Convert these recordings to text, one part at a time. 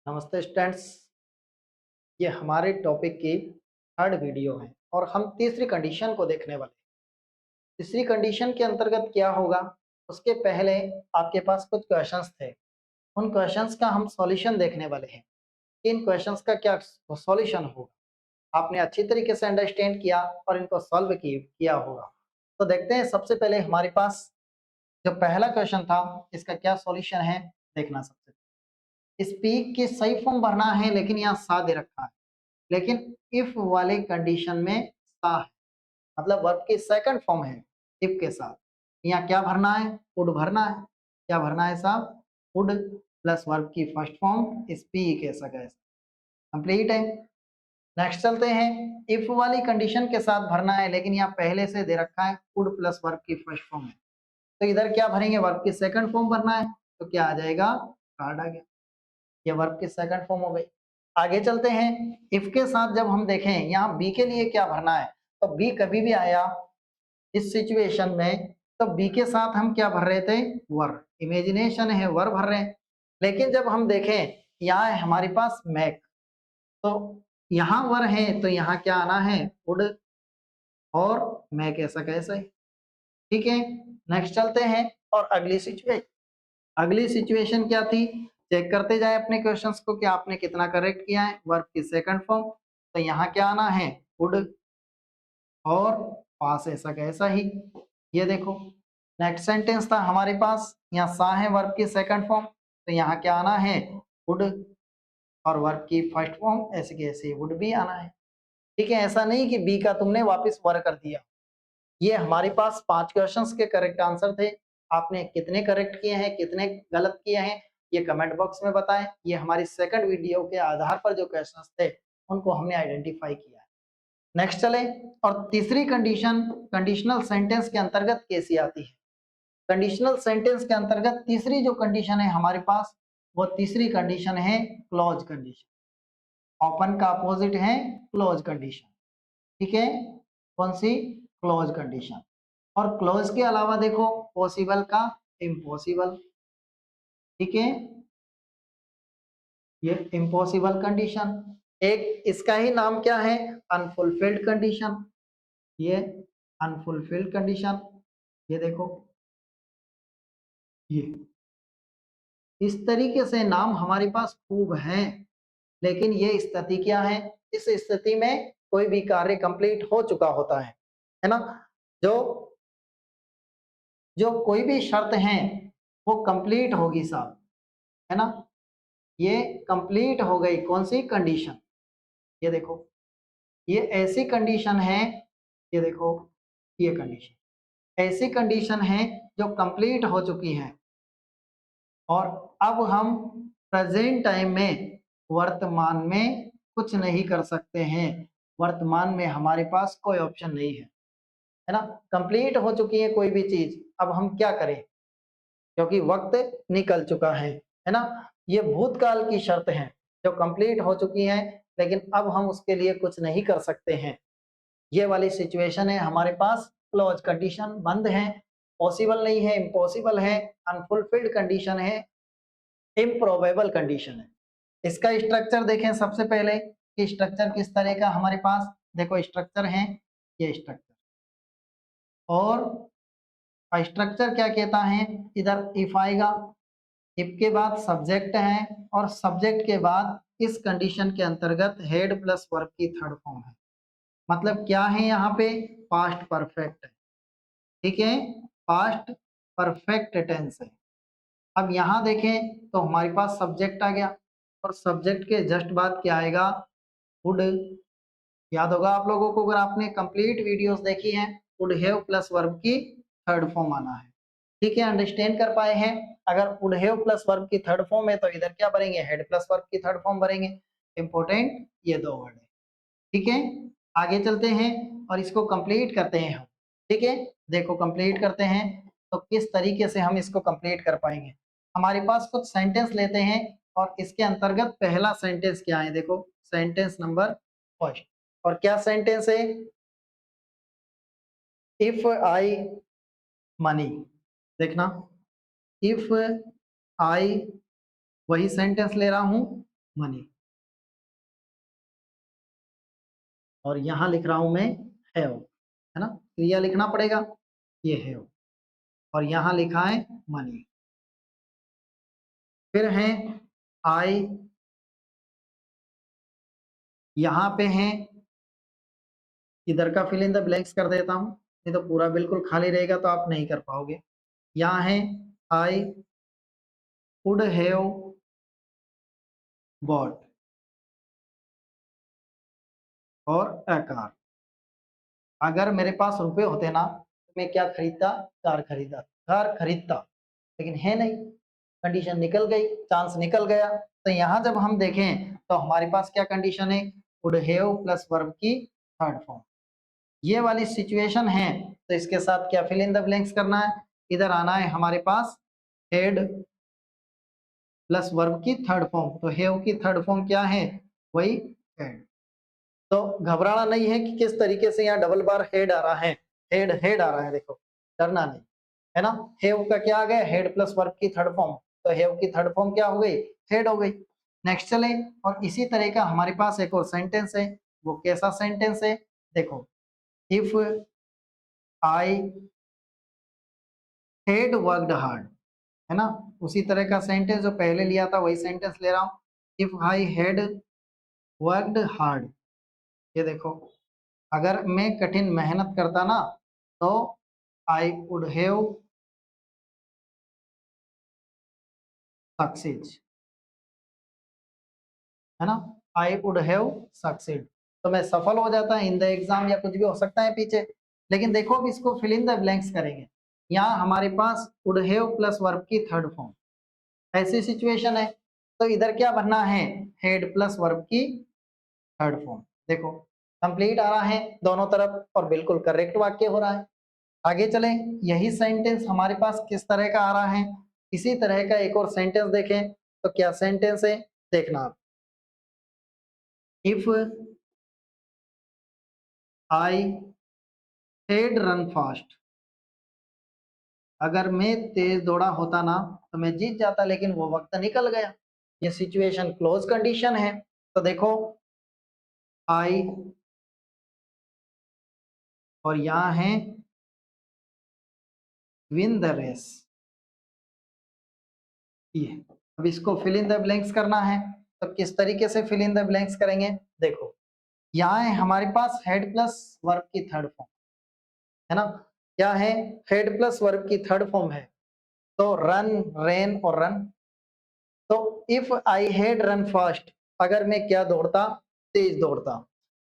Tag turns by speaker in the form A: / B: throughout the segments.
A: नमस्ते स्टूडेंट्स। ये हमारे टॉपिक की थर्ड वीडियो है और हम तीसरी कंडीशन को देखने वाले हैं। तीसरी कंडीशन के अंतर्गत क्या होगा, उसके पहले आपके पास कुछ क्वेश्चंस थे। उन क्वेश्चंस का हम सॉल्यूशन देखने वाले हैं। इन क्वेश्चंस का क्या सॉल्यूशन होगा, आपने अच्छी तरीके से अंडरस्टैंड किया और इनको सॉल्व किया होगा। तो देखते हैं, सबसे पहले हमारे पास जो पहला क्वेश्चन था, इसका क्या सॉल्यूशन है देखना। सबसे स्पीक की सही फॉर्म भरना है, लेकिन यहाँ सा दे रखा है। लेकिन इफ वाले कंडीशन में सा है, मतलब वर्ब की सेकंड फॉर्म है इफ के साथ। यहाँ क्या भरना है, वुड भरना है। क्या भरना है साहब, वुड प्लस वर्ब की फर्स्ट फॉर्म स्पीक, ऐसा कैसा कंप्लीट है। नेक्स्ट चलते हैं, इफ वाली कंडीशन के साथ भरना है, लेकिन यहाँ पहले से दे रखा है वुड प्लस वर्ब की फर्स्ट फॉर्म है। तो इधर क्या भरेंगे, वर्ब की सेकंड फॉर्म भरना है। तो क्या आ जाएगा, कार्ड आ गया। ये वर्ब की सेकंड फॉर्म हो गई। आगे चलते हैं, इफ के साथ जब हम देखें यहाँ बी के लिए क्या भरना है, तो बी कभी भी आया इस सिचुएशन में, तो बी के साथ हम क्या भर रहे थे, वर। इमेजिनेशन है, वर भर रहे हैं। लेकिन जब हम देखें यहाँ है हमारे पास मैक, तो यहाँ वर है तो यहाँ क्या आना है, वुड और मैक, ऐसा कैसे। ठीक है, नेक्स्ट चलते हैं। और अगली सिचुएशन क्या थी, चेक करते जाए अपने क्वेश्चंस को कि आपने कितना करेक्ट किया है। वर्ब की सेकंड फॉर्म, तो यहाँ क्या आना है, वुड और पास, ऐसा कैसा ही। ये देखो, नेक्स्ट सेंटेंस था हमारे पास, यहाँ सा है वर्ब की सेकंड फॉर्म, तो यहाँ क्या आना है, वुड और वर्ब की फर्स्ट फॉर्म, ऐसे कैसे वुड भी आना है। ठीक है, ऐसा नहीं कि बी का तुमने वापस वर कर दिया। ये हमारे पास 5 क्वेश्चंस के करेक्ट आंसर थे। आपने कितने करेक्ट किए हैं, कितने गलत किए हैं, ये कमेंट बॉक्स में बताएं। ये हमारी सेकंड वीडियो के आधार पर जो क्वेश्चंस थे, उनको हमने आइडेंटिफाई किया है। नेक्स्ट चले, और तीसरी कंडीशन कंडीशनल सेंटेंस के अंतर्गत कैसी आती है। कंडीशनल सेंटेंस के अंतर्गत तीसरी जो कंडीशन है हमारे पास, वो तीसरी कंडीशन है क्लोज कंडीशन। ओपन का अपोजिट है क्लोज कंडीशन। ठीक है, कौन सी, क्लोज कंडीशन। और क्लोज के अलावा देखो, पॉसिबल का इम्पॉसिबल। ठीक है, ये इम्पॉसिबल कंडीशन। एक इसका ही नाम क्या है, अनफुलफिल्ड कंडीशन। ये अनफुलफिल्ड कंडीशन, ये देखो, ये इस तरीके से नाम हमारे पास खूब हैं। लेकिन ये स्थिति क्या है, इस स्थिति में कोई भी कार्य कंप्लीट हो चुका होता है ना। जो जो कोई भी शर्त है वो कंप्लीट होगी साहब, है ना। ये कंप्लीट हो गई कौन सी कंडीशन, ये देखो, ये ऐसी कंडीशन है, ये देखो, ये कंडीशन ऐसी कंडीशन है जो कंप्लीट हो चुकी है। और अब हम प्रेजेंट टाइम में, वर्तमान में कुछ नहीं कर सकते हैं। वर्तमान में हमारे पास कोई ऑप्शन नहीं है ना। कंप्लीट हो चुकी है कोई भी चीज, अब हम क्या करें, क्योंकि वक्त निकल चुका है ना। ये भूतकाल की शर्त है जो कंप्लीट हो चुकी है, लेकिन अब हम उसके लिए कुछ नहीं कर सकते हैं। ये वाली सिचुएशन है हमारे पास, क्लोज कंडीशन, बंद है, पॉसिबल नहीं है, इम्पॉसिबल है, अनफुलफिल्ड कंडीशन है, इम्प्रोबेबल कंडीशन है। इसका स्ट्रक्चर देखें सबसे पहले कि स्ट्रक्चर किस तरह का हमारे पास, देखो स्ट्रक्चर है, ये स्ट्रक्चर। और स्ट्रक्चर क्या कहता है, इधर इफ आएगा, इफ के बाद सब्जेक्ट है, और सब्जेक्ट के बाद इस कंडीशन के अंतर्गत हेड प्लस वर्ब की थर्ड फॉर्म है। मतलब क्या है यहाँ पे, पास्ट परफेक्ट है। ठीक है, पास्ट परफेक्ट टेंस है। अब यहाँ देखें तो हमारे पास सब्जेक्ट आ गया, और सब्जेक्ट के जस्ट बाद क्या आएगा, वुड। याद होगा आप लोगों को, अगर आपने कंप्लीट वीडियोस देखी हैं, वुड हैव प्लस वर्ब की थर्ड फॉर्म आना है। ठीक है, अंडरस्टैंड कर पाए हैं। अगर वुड हैव प्लस वर्ब की थर्ड फॉर्म है, तो इधर क्या भरेंगे, हेड प्लस वर्ब की थर्ड फॉर्म भरेंगे। इंपॉर्टेंट ये दो वर्ड है। ठीक है, आगे चलते हैं और इसको कंप्लीट करते हैं हम। ठीक है, देखो कंप्लीट करते हैं तो किस तरीके से हम इसको कंप्लीट कर पाएंगे। हमारे पास कुछ सेंटेंस लेते हैं, और इसके अंतर्गत पहला सेंटेंस क्या है, देखो सेंटेंस नंबर फर्स्ट। और क्या सेंटेंस है, इफ आई मनी। देखना, इफ आई, वही सेंटेंस ले रहा हूं, मनी, और यहाँ लिख रहा हूं मैं हैव, है ना, क्रिया लिखना पड़ेगा, ये हैव, और यहाँ लिखा है मनी। फिर है आई, यहाँ पे है, इधर का फिल इन द ब्लैंक्स कर देता हूँ, नहीं तो पूरा बिल्कुल खाली रहेगा तो आप नहीं कर पाओगे। यहाँ है आई वुड हैव बॉट और अ कार, अगर मेरे पास रुपए होते ना तो मैं क्या खरीदता, कार खरीदता, लेकिन है नहीं, कंडीशन निकल गई, चांस निकल गया। तो यहाँ जब हम देखें तो हमारे पास क्या कंडीशन है, वुड हैव प्लस वर्ब की थर्ड फॉर्म, ये वाली सिचुएशन है। तो इसके साथ क्या फिल इन द ब्लैंक्स करना है, इधर आना है हमारे पास हेड प्लस वर्ब की थर्ड फॉर्म, तो हैव की थर्ड फॉर्म क्या है, वही हेड। तो घबराना नहीं है कि किस तरीके से यहाँ डबल बार हेड आ रहा है, हेड हेड आ रहा है, देखो डरना नहीं, है ना। हैव का क्या आ गया, हेड प्लस वर्ब की थर्ड फॉर्म, तो हैव की थर्ड फॉर्म क्या हो गई, हेड हो गई। नेक्स्ट चले, और इसी तरह का हमारे पास एक और सेंटेंस है, वो कैसा सेंटेंस है, देखो, if I head worked hard, है ना, उसी तरह का सेंटेंस जो पहले लिया था वही सेंटेंस ले रहा हूं, if I head worked hard, ये देखो, अगर मैं कठिन मेहनत करता ना तो आई वुड हैव सक्सीड, है ना, आई वुड हैव सक्सीड, तो मैं सफल हो जाता इन द एग्जाम, या कुछ भी हो सकता है पीछे। लेकिन देखो अब इसको फिल इन द ब्लैंक्स करेंगे, यहाँ हमारे पास वुड हैव प्लस वर्ब की थर्ड फॉर्म, ऐसी सिचुएशन है, तो इधर क्या बनना है, हेड प्लस वर्ब की थर्ड फॉर्म, देखो कंप्लीट आ रहा है दोनों तरफ और बिल्कुल करेक्ट वाक्य हो रहा है। आगे चलें, यही सेंटेंस हमारे पास किस तरह का आ रहा है, इसी तरह का एक और सेंटेंस देखें, तो क्या सेंटेंस है, देखना आप, if I head run fast, अगर मैं तेज दौड़ा होता ना तो मैं जीत जाता, लेकिन वो वक्त निकल गया, ये सिचुएशन क्लोज कंडीशन है। तो देखो आई, और यहाँ है विन द रेस, ये, अब इसको फिल इन द ब्लैंक्स करना है, तो किस तरीके से फिल इन द ब्लैंक्स करेंगे, देखो यहाँ है हमारे पास हेड प्लस वर्ब की थर्ड फॉर्म, है ना, क्या है, हेड प्लस वर्ब की थर्ड फॉर्म है, तो रन, रेन और रन, तो if I head run fast, अगर मैं क्या दौड़ता, तेज दौड़ता,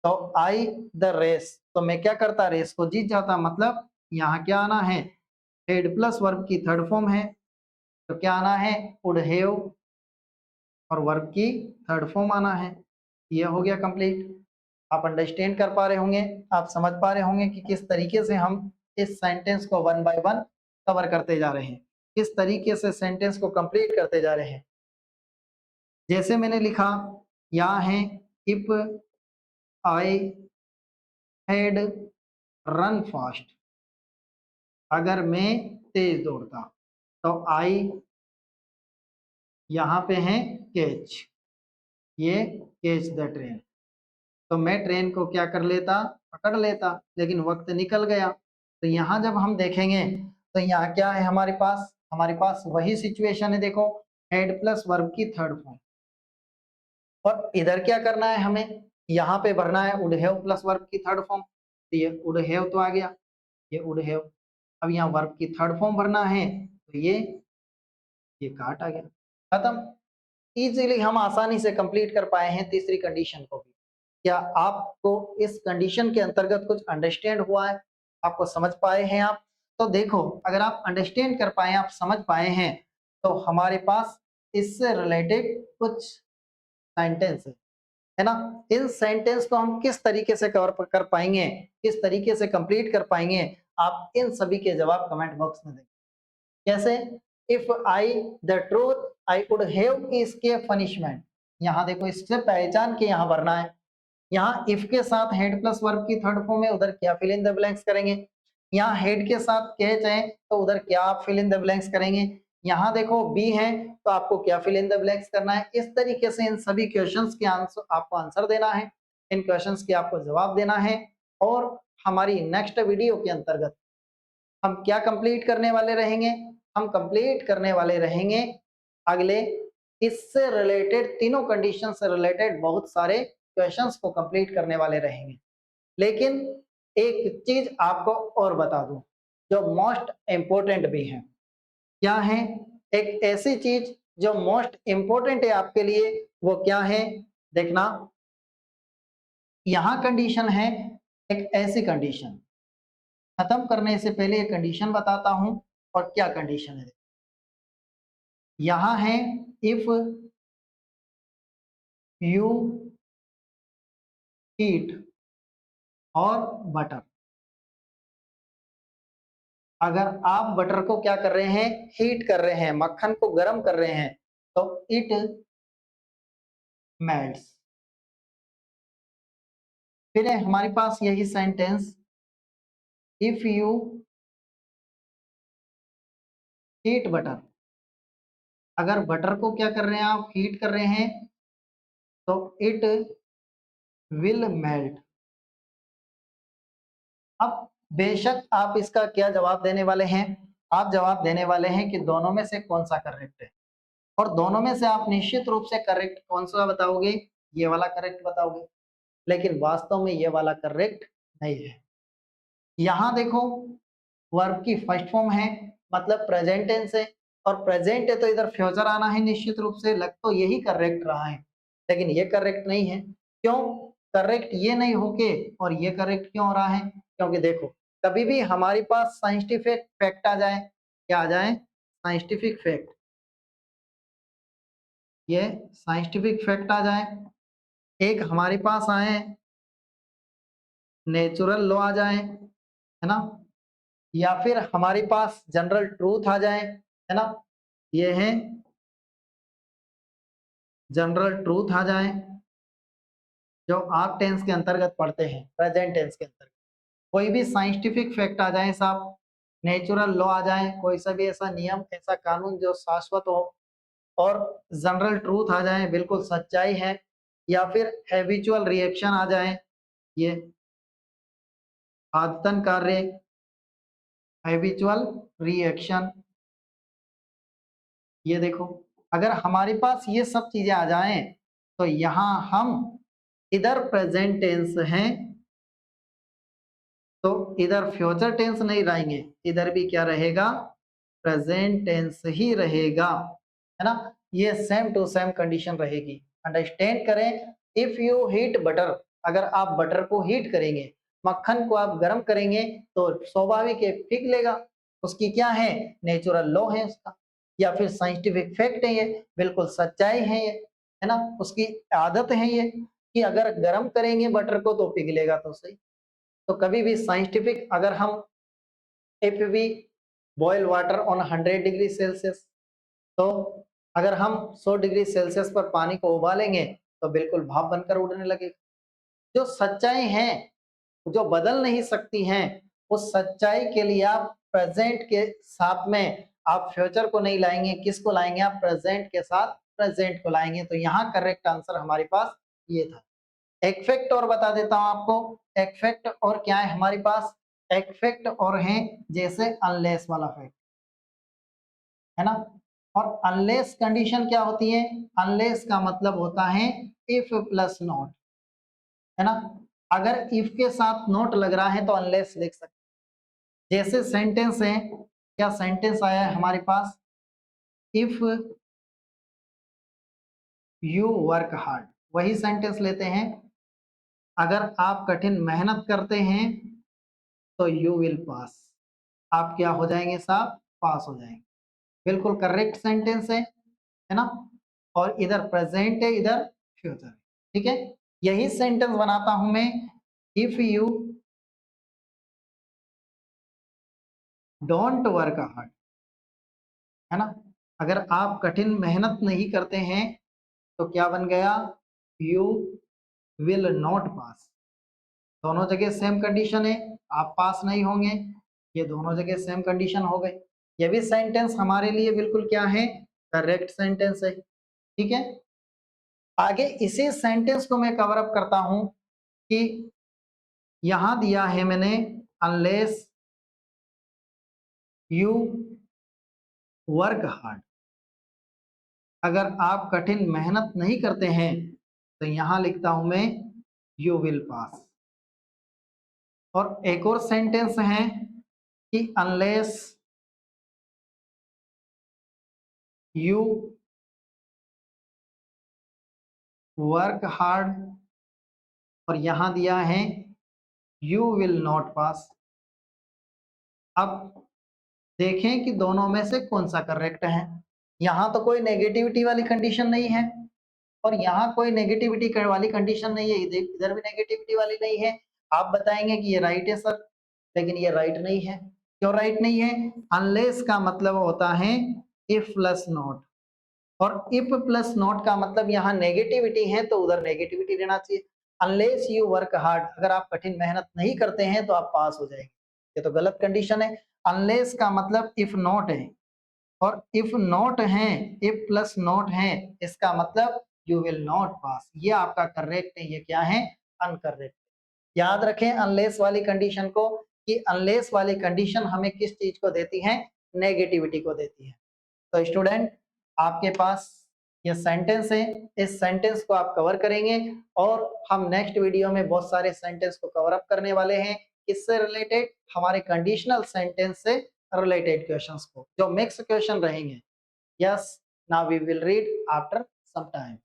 A: तो आई द रेस, तो मैं क्या करता, रेस को जीत जाता, मतलब यहाँ क्या आना है, हेड प्लस वर्ब की थर्ड फॉर्म है, तो क्या आना है, वुड हैव, और वर्ब की थर्ड फॉर्म आना है, ये हो गया कंप्लीट। आप अंडरस्टैंड कर पा रहे होंगे, आप समझ पा रहे होंगे कि किस तरीके से हम इस सेंटेंस को वन बाय वन कवर करते जा रहे हैं, किस तरीके से सेंटेंस को कंप्लीट करते जा रहे हैं। जैसे मैंने लिखा, यहाँ है if I had run fast, अगर मैं तेज दौड़ता, तो आई यहाँ पे है कैच, ये कैच द ट्रेन, तो मैं ट्रेन को क्या कर लेता, पकड़ लेता, लेकिन वक्त निकल गया। तो यहाँ जब हम देखेंगे तो यहाँ क्या है हमारे पास वही सिचुएशन है, देखो हेड प्लस वर्ब की थर्ड फॉर्म, और इधर क्या करना है हमें, यहाँ पे भरना है वुड हैव प्लस वर्ब की थर्ड फॉर्म, तो ये वुड हैव तो आ गया, ये वुड हैव, अब यहाँ वर्ब की थर्ड फॉर्म भरना है, तो ये काट आ गया, खत्म। इजीली हम आसानी से कंप्लीट कर पाए हैं तीसरी कंडीशन को भी। क्या आपको इस कंडीशन के अंतर्गत कुछ अंडरस्टैंड हुआ है, आपको समझ पाए हैं आप, तो देखो अगर आप अंडरस्टैंड कर पाए, आप समझ पाए हैं, तो हमारे पास इससे रिलेटेड कुछ सेंटेंस है ना, इन सेंटेंस को हम किस तरीके से कवर कर पाएंगे, किस तरीके से कंप्लीट कर पाएंगे, आप इन सभी के जवाब कमेंट बॉक्स में दें। कैसे, if I the truth I would have escape punishment, यहाँ देखो इससे पहचान के यहाँ भरना है, यहाँ इफ के साथ हेड प्लस वर्ब की थर्ड फॉर्म है, उधर क्या फिल इन द ब्लैंक्स करेंगे, यहाँ हेड के साथ कैच है तो उधर क्या आप फिल इन द ब्लैंक्स करेंगे, यहाँ देखो बी है, तो आपको क्या फिल इन द ब्लैंक्स करना है। इस तरीके से इन सभी क्वेश्चंस के आंसर आपको आंसर देना है, इन क्वेश्चंस के आपको जवाब देना है। और हमारी नेक्स्ट वीडियो के अंतर्गत हम क्या कंप्लीट करने वाले रहेंगे, हम कंप्लीट करने वाले रहेंगे अगले इससे रिलेटेड, तीनों कंडीशन से रिलेटेड बहुत सारे क्वेश्चंस को कंप्लीट करने वाले रहेंगे। लेकिन एक चीज आपको और बता दूं जो मोस्ट इम्पोर्टेंट भी है। क्या है? एक ऐसी चीज जो मोस्ट इम्पोर्टेंट है आपके लिए, वो क्या है देखना। यहां कंडीशन है एक ऐसी कंडीशन, खत्म करने से पहले एक कंडीशन बताता हूं और क्या कंडीशन है। यहां है इफ यू हीट और बटर, अगर आप बटर को क्या कर रहे हैं, हीट कर रहे हैं, मक्खन को गर्म कर रहे हैं, तो इट मेल्ट्स। फिर है हमारे पास यही sentence, if you heat butter, अगर बटर को क्या कर रहे हैं आप, हीट कर रहे हैं, तो इट विल मेल्ट। अब बेशक आप इसका क्या जवाब देने वाले हैं, आप जवाब देने वाले हैं कि दोनों में से कौन सा करेक्ट है। और दोनों में से आप निश्चित रूप से करेक्ट कौन सा बताओगे, ये वाला करेक्ट बताओगे। लेकिन वास्तव में ये वाला करेक्ट नहीं है। यहां देखो वर्ब की फर्स्ट फॉर्म है, मतलब प्रेजेंट टेंस है, और प्रेजेंट है तो इधर फ्यूचर आना है निश्चित रूप से, लग तो यही करेक्ट रहा है, लेकिन ये करेक्ट नहीं है। क्यों करेक्ट ये नहीं होके और ये करेक्ट क्यों हो रहा है? क्योंकि देखो कभी भी हमारे पास साइंटिफिक फैक्ट आ जाए, क्या आ जाए, साइंटिफिक फैक्ट, ये साइंटिफिक फैक्ट आ जाए, एक हमारे पास आए नेचुरल लॉ आ जाए, है ना, या फिर हमारे पास जनरल ट्रूथ आ जाए, है ना, ये है जनरल ट्रूथ आ जाए, जो आप टेंस के अंतर्गत पढ़ते हैं, प्रेजेंट टेंस के अंतर्गत कोई भी साइंटिफिक फैक्ट आ जाए साहब, नेचुरल लॉ आ जाए, कोई सा भी ऐसा नियम, ऐसा कानून जो शाश्वत हो, और जनरल ट्रूथ आ जाए, बिल्कुल सच्चाई है, या फिर हैबिचुअल रिएक्शन आ जाए, ये आदतन कार्य, हैबिचुअल रिएक्शन, ये देखो अगर हमारे पास ये सब चीजें आ जाएं, तो यहां हम इधर प्रेजेंट टेंस हैं, तो इधर फ्यूचर टेंस नहीं लाएंगे, इधर भी क्या रहेगा, प्रेजेंट टेंस ही रहेगा, है ना। ये सेम टू सेम कंडीशन रहेगी। अंडरस्टैंड करें, इफ यू हीट बटर, अगर आप बटर को हीट करेंगे, मक्खन को आप गर्म करेंगे, तो स्वाभाविक है पिघलेगा। उसकी क्या है, नेचुरल लॉ है उसका, या फिर साइंटिफिक फैक्ट है, ये बिल्कुल सच्चाई है ये, है ना, उसकी आदत है ये कि अगर गर्म करेंगे बटर को तो पिघलेगा तो सही। तो कभी भी साइंटिफिक, अगर हम if we boil water on 100 degree Celsius, तो अगर हम 100 डिग्री सेल्सियस पर पानी को उबालेंगे तो बिल्कुल भाप बनकर उड़ने लगेगा। जो सच्चाई हैं, जो बदल नहीं सकती हैं, उस सच्चाई के लिए आप प्रेजेंट के साथ में आप फ्यूचर को नहीं लाएंगे, किसको लाएंगे, आप प्रेजेंट के साथ प्रेजेंट को लाएंगे। तो यहाँ करेक्ट आंसर हमारे पास ये था। एक फैक्ट और बता देता हूं आपको, एक फैक्ट और क्या है हमारे पास, एक फैक्ट और है जैसे अनलेस वाला फैक्ट, है ना। और अनलेस कंडीशन क्या होती है, अनलेस का मतलब होता है इफ प्लस नॉट, है ना। अगर इफ के साथ नोट लग रहा है तो अनलेस लिख सकते हैं। जैसे सेंटेंस है, क्या सेंटेंस आया है हमारे पास, इफ यू वर्क हार्ड, वही सेंटेंस लेते हैं, अगर आप कठिन मेहनत करते हैं तो यू विल पास, आप क्या हो जाएंगे साहब, पास हो जाएंगे। बिल्कुल करेक्ट सेंटेंस है ना। और इधर प्रेजेंट है, इधर फ्यूचर है, ठीक है। यही सेंटेंस बनाता हूं मैं, if you don't work hard, है ना, अगर आप कठिन मेहनत नहीं करते हैं तो क्या बन गया, यू विल नॉट पास। दोनों जगह सेम कंडीशन है, आप पास नहीं होंगे, ये दोनों जगह सेम कंडीशन हो गई। ये भी सेंटेंस हमारे लिए बिल्कुल क्या है, करेक्ट सेंटेंस है। ठीक है, आगे इसी सेंटेंस को मैं कवर अप करता हूं कि यहां दिया है मैंने, अनलेस यू वर्क हार्ड, अगर आप कठिन मेहनत नहीं करते हैं तो यहां लिखता हूं मैं यू विल पास। और एक और सेंटेंस है कि अनलेस यू वर्क हार्ड, और यहां दिया है यू विल नॉट पास। अब देखें कि दोनों में से कौन सा करेक्ट है। यहाँ तो कोई नेगेटिविटी वाली कंडीशन नहीं है और यहाँ कोई नेगेटिविटी वाली कंडीशन नहीं है, इधर भी नेगेटिविटी वाली नहीं है। आप बताएंगे कि ये राइट है सर, लेकिन ये राइट नहीं है। क्यों राइट नहीं है? अनलेस का मतलब होता है इफ प्लस नॉट, और इफ प्लस नॉट का मतलब यहाँ नेगेटिविटी है तो उधर नेगेटिविटी रहना चाहिए। अनलेस यू वर्क हार्ड, अगर आप कठिन मेहनत नहीं करते हैं तो आप पास हो जाएंगे, ये तो गलत कंडीशन है। अनलेस का मतलब इफ नॉट है, और इफ नॉट है, इफ प्लस नॉट है, इसका मतलब यू विल नॉट पास। ये आपका करेक्ट है, ये क्या है, अनकरेक्ट। याद रखें अनलेस वाली कंडीशन को, कि अनलेस वाली कंडीशन हमें किस चीज को देती है, नेगेटिविटी को देती है। तो स्टूडेंट, आपके पास ये सेंटेंस है, इस सेंटेंस को आप कवर करेंगे और हम नेक्स्ट वीडियो में बहुत सारे सेंटेंस को कवर अप करने वाले हैं। किससे रिलेटेड? हमारे कंडीशनल सेंटेंस से रिलेटेड क्वेश्चंस को, जो मिक्स क्वेश्चन रहेंगे। Yes, now we will read after some time.